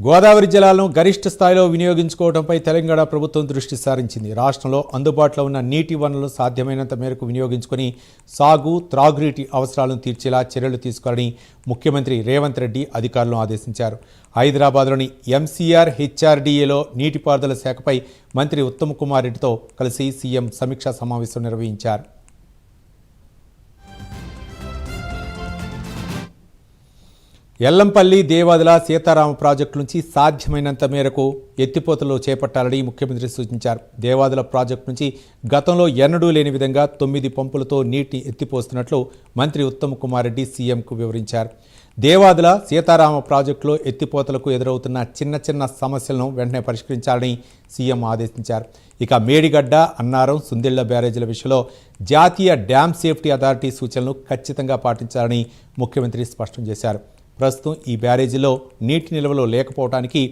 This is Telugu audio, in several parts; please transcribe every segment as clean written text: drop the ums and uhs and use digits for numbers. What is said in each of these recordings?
గోదావరి జలాలను గరిష్ట స్థాయిలో వినియోగించుకోవడంపై తెలంగాణ ప్రభుత్వం దృష్టి సారించింది. రాష్ట్రంలో అందుబాటులో ఉన్న నీటి వనరులు సాధ్యమైనంత మేరకు వినియోగించుకొని సాగు, త్రాగునీటి అవసరాలను తీర్చేలా చర్యలు తీసుకోవాలని ముఖ్యమంత్రి రేవంత్ రెడ్డి అధికారులను ఆదేశించారు. హైదరాబాద్లోని ఎంసీఆర్ హెచ్ఆర్డీఏలో నీటిపారుదల శాఖపై మంత్రి ఉత్తమ్ కుమార్ రెడ్డితో కలిసి సీఎం సమీక్షా సమావేశం నిర్వహించారు. ఎల్లంపల్లి, దేవాదుల, సీతారామ ప్రాజెక్టు నుంచి సాధ్యమైనంత మేరకు ఎత్తిపోతలు చేపట్టాలని ముఖ్యమంత్రి సూచించారు. దేవాదుల ప్రాజెక్టు నుంచి గతంలో ఎన్నడూ లేని విధంగా 9 పంపులతో నీటిని ఎత్తిపోస్తున్నట్లు మంత్రి ఉత్తమ్ కుమార్ రెడ్డి సీఎంకు వివరించారు. దేవాదుల, సీతారామ ప్రాజెక్టులో ఎత్తిపోతలకు ఎదురవుతున్న చిన్న సమస్యలను వెంటనే పరిష్కరించాలని సీఎం ఆదేశించారు. ఇక మేడిగడ్డ, అన్నారం, సుందిళ్ల బ్యారేజీల విషయంలో జాతీయ డ్యామ్ సేఫ్టీ అథారిటీ సూచనలు ఖచ్చితంగా పాటించాలని ముఖ్యమంత్రి స్పష్టం చేశారు. ప్రస్తుతం ఈ బ్యారేజీలో నీటి నిల్వలు లేకపోవడానికి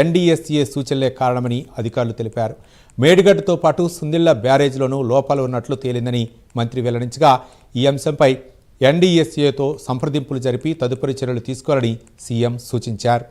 ఎన్డీఎస్ఏ సూచనలే కారణమని అధికారులు తెలిపారు. మేడిగడ్డతో పాటు సుందిళ్ల బ్యారేజీలోనూ లోపాలు ఉన్నట్లు తేలిందని మంత్రి వెల్లడించగా ఈ అంశంపై ఎన్డీఎస్ఏతో సంప్రదింపులు జరిపి తదుపరి చర్యలు తీసుకోవాలని సీఎం సూచించారు.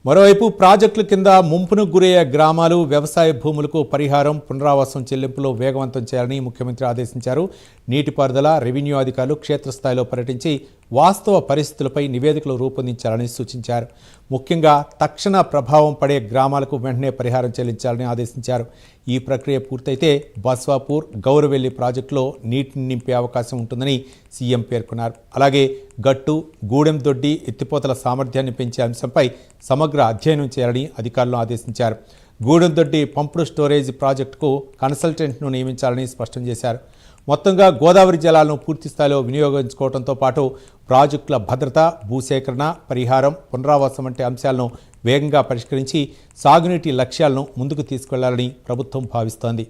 మరోవైపు ప్రాజెక్టుల కింద ముంపును గురయ్యే గ్రామాలు, వ్యవసాయ భూములకు పరిహారం, పునరావాసం చెల్లింపులో వేగవంతం చేయాలని ముఖ్యమంత్రి ఆదేశించారు. నీటిపారుదల, రెవెన్యూ అధికారులు క్షేత్రస్థాయిలో పర్యటించి వాస్తవ పరిస్థితులపై నివేదికలు రూపొందించాలని సూచించారు. ముఖ్యంగా తక్షణ ప్రభావం పడే గ్రామాలకు వెంటనే పరిహారం చెల్లించాలని ఆదేశించారు. ఈ ప్రక్రియ పూర్తయితే బస్వాపూర్, గౌరవెల్లి ప్రాజెక్టులో నీటిని నింపే అవకాశం ఉంటుందని సీఎం పేర్కొన్నారు. అలాగే గట్టు, గూడెందొడ్డి ఎత్తిపోతల సామర్థ్యాన్ని పెంచే అంశంపై సమగ్ర అధ్యయనం చేయాలని అధికారులను ఆదేశించారు. గూడెందొడ్డి పంపుడు స్టోరేజ్ ప్రాజెక్టుకు కన్సల్టెంట్ను నియమించాలని స్పష్టం చేశారు. మొత్తంగా గోదావరి జలాలను పూర్తిస్థాయిలో వినియోగించుకోవడంతో పాటు ప్రాజెక్టుల భద్రత, భూసేకరణ, పరిహారం, పునరావాసం వంటి అంశాలను వేగంగా పరిష్కరించి సాగునీటి లక్ష్యాలను ముందుకు తీసుకెళ్లాలని ప్రభుత్వం భావిస్తోంది.